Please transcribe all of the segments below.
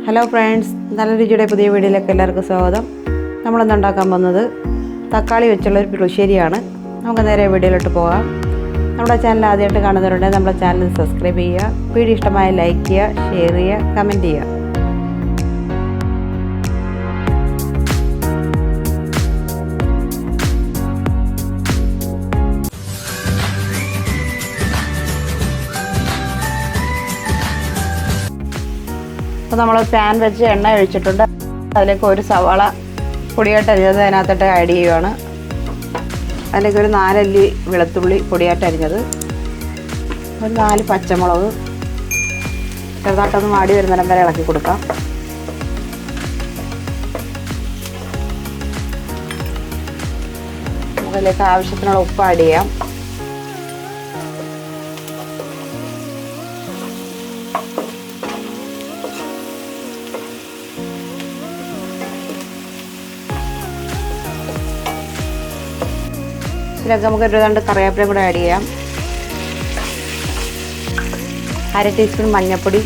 Hello friends, നല്ല രുചിയുടെ പുതിയ വീഡിയോയിലേക്ക് എല്ലാവർക്കും സ്വാഗതം. നമ്മളിന്ന് ഉണ്ടാക്കാൻ പോകുന്നത് തക്കാളി വെച്ചുള്ളൊരു പുളിശ്ശേരിയാണ്. നമുക്ക് നേരെ വീഡിയോയിലോട്ട് പോകാം. നമ്മുടെ ചാനൽ ആദ്യമായിട്ട് കാണുന്നവരുണ്ടെങ്കിൽ നമ്മുടെ ചാനൽ സബ്സ്ക്രൈബ് ചെയ്യുക, വീഡിയോ ഇഷ്ടമായ ലൈക്ക് ചെയ്യുക, ഷെയർ ചെയ്യുക, കമൻറ്റ് ചെയ്യുക. അപ്പോൾ നമ്മൾ പാൻ വെച്ച് എണ്ണ ഒഴിച്ചിട്ടുണ്ട്. അതിലേക്ക് ഒരു സവാള പൊടിയായിട്ട് അരിഞ്ഞത് അതിനകത്തോട്ട് ആഡ് ചെയ്യുകയാണ്. അതിലേക്ക് ഒരു 4 അല്ലി വെളുത്തുള്ളി പൊടിയായിട്ട് അരിഞ്ഞത്, ഒരു 4 പച്ചമുളക് ചെറുതായിട്ടൊന്ന് മാടി വരുന്നിടം വരെ ഇളക്കി കൊടുക്കാം. അതിലേക്ക് ആവശ്യത്തിനുള്ള ഉപ്പ് ആഡ് ചെയ്യാം. ഇതിലേക്ക് നമുക്ക് ഒരു 2 കറിവേപ്പിലയും കൂടെ ആഡ് ചെയ്യാം. 1/2 ടീസ്പൂൺ മഞ്ഞൾപ്പൊടി.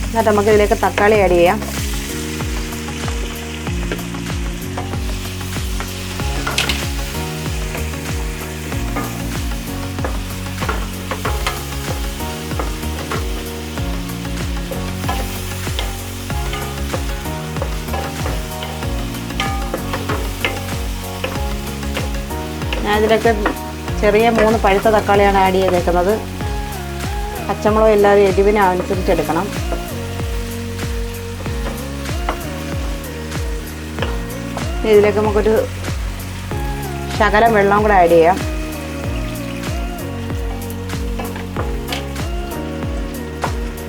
എന്നിട്ട് നമുക്ക് ഇതിലേക്ക് തക്കാളി ആഡ് ചെയ്യാം. ഞാൻ ഇതിലേക്ക് ചെറിയ 3 പഴുത്ത തക്കാളിയാണ് ആഡ് ചെയ്തേക്കുന്നത്. പച്ചമുളക് എല്ലാവരും എരിവിനനുസരിച്ചെടുക്കണം. ഇതിലേക്ക് നമുക്കൊരു ശകലം വെള്ളം കൂടെ ആഡ് ചെയ്യാം.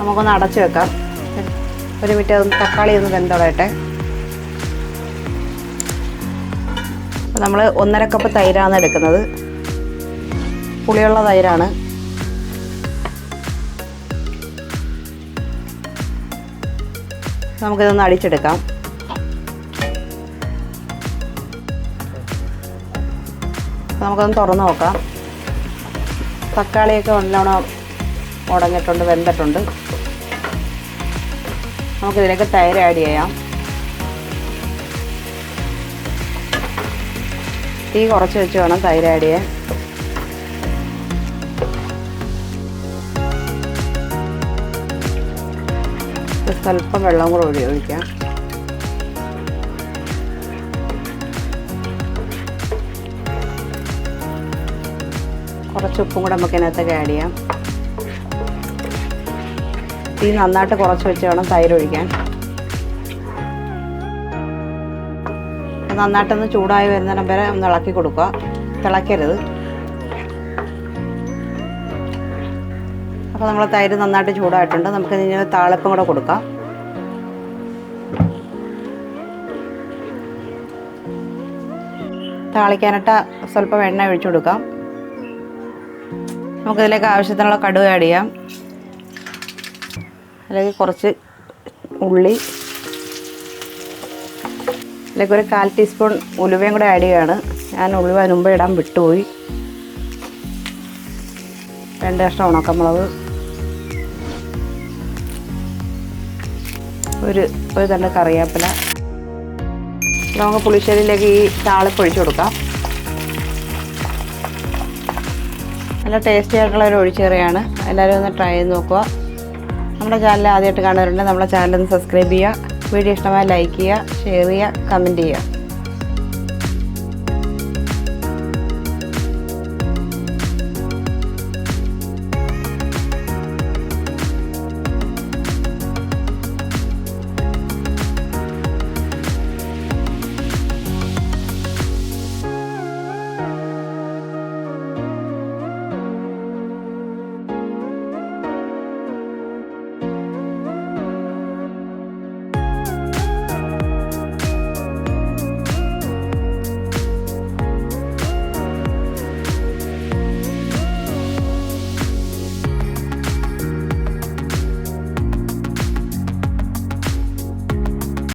നമുക്കൊന്ന് അടച്ചു വെക്കാം. 1 മിനിറ്റ് അതൊന്ന് തക്കാളി ഒന്ന് വെന്തോളട്ടെ. നമ്മൾ 1.5 കപ്പ് തൈരാണ് എടുക്കുന്നത്. പുളിയുള്ള തൈരാണ്. നമുക്കിതൊന്ന് അടിച്ചെടുക്കാം. നമുക്കൊന്ന് തുറന്ന് നോക്കാം. തക്കാളിയൊക്കെ നല്ലോണം ഉടഞ്ഞിട്ടുണ്ട്, വെന്തിട്ടുണ്ട്. നമുക്കിതിലേക്ക് തൈര് ആഡ് ചെയ്യാം. തീ കുറച്ച് വെച്ച് വേണം തൈര് ആഡ് ചെയ്യാൻ. സ്വല്പം വെള്ളം കൂടെ ഒഴിക്കാം. കുറച്ച് ഉപ്പും കൂടെ നമുക്ക് ഇതിനകത്തേക്ക് ആഡ് ചെയ്യാം. തീ നന്നായിട്ട് കുറച്ച് വെച്ച് വേണം തൈര് ഒഴിക്കാൻ. നന്നായിട്ടൊന്ന് ചൂടായി വരുന്നിടം വരെ ഒന്ന് ഇളക്കി കൊടുക്കുക. തിളക്കരുത്. അപ്പോൾ നമ്മൾ തൈര് നന്നായിട്ട് ചൂടായിട്ടുണ്ട്. നമുക്ക് ഇതിന് താളിപ്പം കൂടെ കൊടുക്കാം. താളിക്കാനായിട്ട് സ്വല്പം എണ്ണ ഒഴിച്ചു കൊടുക്കാം. നമുക്കിതിലേക്ക് ആവശ്യത്തിനുള്ള കടുക് ആഡ് ചെയ്യാം. അല്ലെങ്കിൽ കുറച്ച് ഉള്ളി, അതിലേക്ക് ഒരു 1/4 ടീസ്പൂൺ ഉലുവയും കൂടെ ആഡ് ചെയ്യുകയാണ്. ഞാൻ ഉലുവ മുമ്പ് ഇടാൻ വിട്ടുപോയി. 2 കഷ്ണം ഉണക്കമുളക്, ഒരു തണ്ട് കറിവേപ്പില. നമുക്ക് പുളിശ്ശേരിയിലേക്ക് ഈ താളിപ്പ് ഒഴിച്ചു കൊടുക്കാം. നല്ല ടേസ്റ്റി ആയിട്ടുള്ള ഒരു ഒഴിച്ചേറിയാണ്. എല്ലാവരും ഒന്ന് ട്രൈ ചെയ്ത് നോക്കുക. നമ്മുടെ ചാനൽ ആദ്യമായിട്ട് കാണുന്നവരുണ്ടെങ്കിൽ നമ്മുടെ ചാനൽ ഒന്ന് സബ്സ്ക്രൈബ് ചെയ്യുക, വീഡിയോ ഇഷ്ടമായി ലൈക്ക് ചെയ്യുക, ഷെയർ ചെയ്യുക, കമൻറ്റ് ചെയ്യുക.